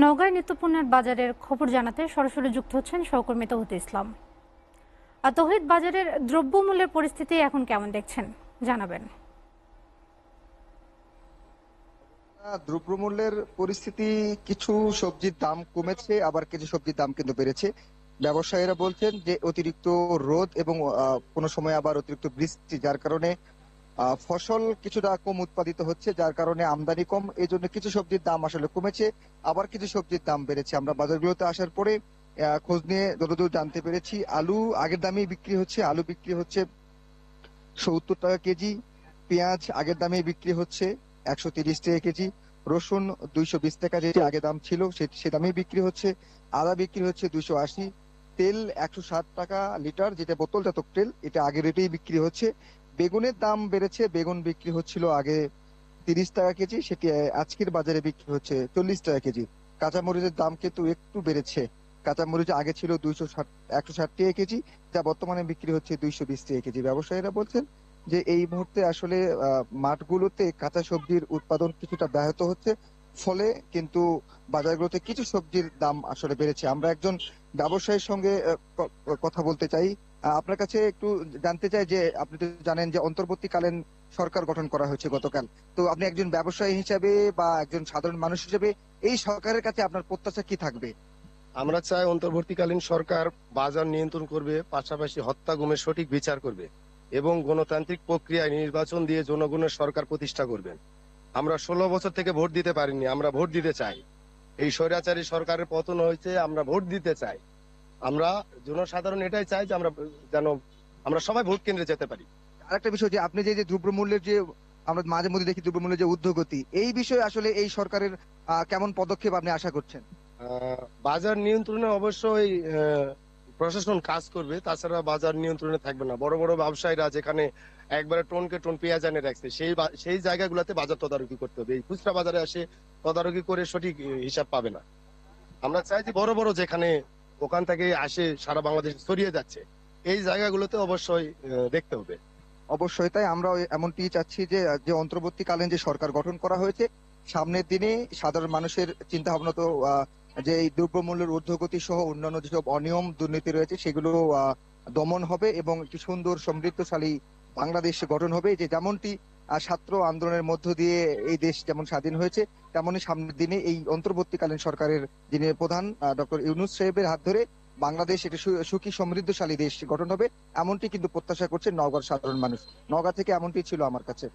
নওগাঁয় নিত্যপণ্যের বাজারের খবর জানাতে সরাসরি যুক্ত হচ্ছেন সহকর্মী তৌহিদ ইসলাম। তৌহিদ, বাজারের দ্রব্যমূল্যের পরিস্থিতি এখন কেমন দেখছেন জানাবেন। দ্রব্যমূল্যের পরিস্থিতি, কিছু সবজির দাম কমেছে, আবার কিছু সবজির দাম কিন্তু বেড়েছে। ব্যবসায়ীরা বলছেন যে অতিরিক্ত রোদ এবং কোনো সময় আবার অতিরিক্ত বৃষ্টি, যার কারণে ফসল কিছুটা কম উৎপাদিত হচ্ছে, যার কারণে আমদানি কম। এই জন্য কিছু সবজির দাম আসলে কমেছে, আবার কিছু সবজির দাম বেড়েছে। আমরা বাজারগুলোতে আসার পরে খোঁজ নিয়ে যতদূর জানতে পেরেছি, আলু আগের দামেই বিক্রি হচ্ছে। আলু বিক্রি হচ্ছে 70 টাকা কেজি, পেঁয়াজ আগের দামেই বিক্রি হচ্ছে 130 টাকা কেজি, রসুন 220 টাকা যেটি আগে দাম ছিল সে দামেই বিক্রি হচ্ছে, আদা বিক্রি হচ্ছে 280, তেল 160 টাকা লিটার, যেটা বোতলজাত তেল, এটা আগের রেটেই বিক্রি হচ্ছে। বেগুনের দাম বেড়েছে, বেগুন বিক্রি হচ্ছিল আগে 30 টাকা কেজি, সেটি আজকের বাজারে বিক্রি হচ্ছে 40 টাকা কেজি। কাঁচামরিচের দাম কিন্তু একটু বেড়েছে। কাঁচামরিচ আগে ছিল 160 টাকা কেজি, যা বর্তমানে বিক্রি হচ্ছে 220 টাকা কেজি। ব্যবসায়ীরা বলছেন যে এই মুহূর্তে আসলে মাঠগুলোতে কাঁচা সবজির উৎপাদন কিছুটা ব্যাহত হচ্ছে, ফলে কিন্তু বাজারগুলোতে কিছু সবজির দাম আসলে বেড়েছে। আমরা একজন ব্যবসায়ীর সঙ্গে কথা বলতে চাই। আপনার কাছে একটু জানতে চাই যে আপনি তো জানেন যে অন্তর্বর্তীকালীন সরকার গঠন করা হয়েছে গতকাল। তো আপনি একজন ব্যবসায়ী হিসেবে বা একজন সাধারণ মানুষ হিসেবে এই সরকারের কাছে আপনার প্রত্যাশা কি থাকবে? আমরা চাই অন্তর্বর্তীকালীন সরকার বাজার নিয়ন্ত্রণ করবে, পাশাপাশি হত্যা গুমের সঠিক বিচার করবে এবং গণতান্ত্রিক প্রক্রিয়ায় নির্বাচন দিয়ে জনগণের সরকার প্রতিষ্ঠা করবেন। আমরা 16 বছর থেকে ভোট দিতে পারিনি, আমরা ভোট দিতে চাই। এই স্বৈরাচারী সরকারের পতন হয়েছে, আমরা ভোট দিতে চাই। আমরা জনসাধারণ এটাই চাই যে আমরা সবাই ভোট কেন্দ্রে যেতে পারি। আরেকটা বিষয়, যে আপনি যে দ্রব্যমূল্যের যে আমরা মাঝে মধ্যে দেখি দ্রব্যমূল্যের যে ঊর্ধ্বগতি, এই বিষয়ে আসলে এই সরকারের কেমন পদক্ষেপ আপনি আশা করছেন? বাজার নিয়ন্ত্রণে অবশ্যই প্রশাসন কাজ করবে, তাছাড়া বাজার নিয়ন্ত্রণে থাকবে না। বড় বড় ব্যবসায়ীরা যেখানে একবারে টনকে টন পেঁয়াজ এনে রাখছে, সেই জায়গাগুলোতে বাজার তদারকি করতে হবে। এই খুচরা বাজারে আসে তদারকি করে সঠিক হিসাব পাবে না। আমরা চাই যে বড় বড় যেখানে ওখান থেকে আসে সারা বাংলাদেশে ছড়িয়ে যাচ্ছে, এই জায়গাগুলোতে অবশ্যই দেখতে হবে। অবশ্যই তাই, আমরাও এমনটি চাচ্ছি যে যে অন্তর্বর্তীকালীন যে সরকার গঠন করা হয়েছে, সামনের দিনে সাধারণ মানুষের চিন্তা ভাবনা তো যে এই দ্রব্যমূল্যের ঊর্ধ্বগতি সহ অন্যান্য যেসব অনিয়ম দুর্নীতি রয়েছে সেগুলো দমন হবে এবং একটি সুন্দর সমৃদ্ধশালী বাংলাদেশ গঠন হবে। যে যেমনটি ছাত্র আন্দোলনের মধ্য দিয়ে এই দেশ যেমন স্বাধীন হয়েছে, তেমনি সামনের দিনে এই অন্তর্বর্তীকালীন সরকারের যিনি প্রধান ডক্টর ইউনূস সাহেবের হাত ধরে বাংলাদেশ একটি সুখী সমৃদ্ধশালী দেশ গঠন হবে, এমনটি কিন্তু প্রত্যাশা করছে নওগাঁর সাধারণ মানুষ। নওগাঁ থেকে এমনটি ছিল আমার কাছে।